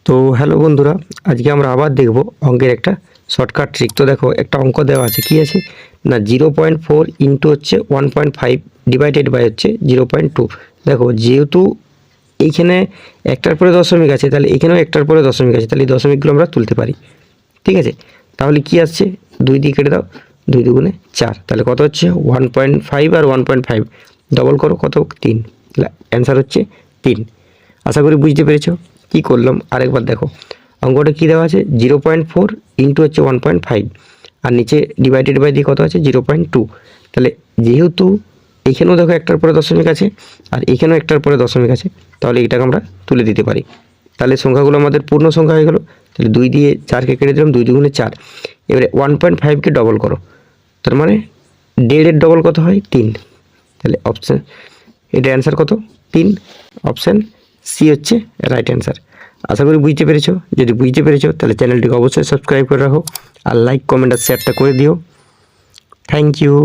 তো হ্যালো বন্ধুরা, আজকে আমরা আবার দেখব অঙ্কের একটা শর্টকাট ট্রিক। তো দেখো একটা অঙ্ক দেওয়া আছে, কি আছে না 0.4 ইন্টু হচ্ছে 1.5 ডিভাইডেড বাই হচ্ছে 0.2। দেখো যেহেতু এইখানে একটার পরে দশমিক আছে, তাহলে এখানেও একটার পরে দশমিক আছে, তাহলে এই দশমিকগুলো আমরা তুলতে পারি। ঠিক আছে, তাহলে কি আসছে, 2 দিয়ে কেটে দাও, 2 দুগুণে 4, তাহলে কত হচ্ছে 1.5 আর 1.5 ডবল করো, কত 3, অ্যান্সার হচ্ছে 3। আশা করি বুঝতে পেরেছো কি করলাম। আরেকবার দেখো অঙ্কটা কী দেওয়া আছে, 0.4 ইন্টু হচ্ছে 1.5 আর নিচে ডিভাইডেড বাই দিয়ে কত আছে 0.2। তাহলে যেহেতু এখানেও দেখো একটার পরে দশমিক আছে আর এখানেও একটার পরে দশমিক আছে, তাহলে এটাকে আমরা তুলে দিতে পারি। তাহলে সংখ্যাগুলো আমাদের পূর্ণ সংখ্যা হয়ে গেল। তাহলে 2 দিয়ে 4কে কেটে দিলাম, 2 দুগুণে 4। এবারে 1.5কে ডবল করো, তার মানে 1.5-এর ডবল কত হয় 3। তাহলে অপশান, এটা অ্যান্সার কত 3, অপশান সি হচ্ছে রাইট অ্যান্সার। আশা করি বুঝতে পেরেছো। যদি বুঝতে পেরেছো তাহলে চ্যানেলটিকে অবশ্যই সাবস্ক্রাইব করে রাখো আর লাইক কমেন্ট আর শেয়ারটা করে দিও। Thank you.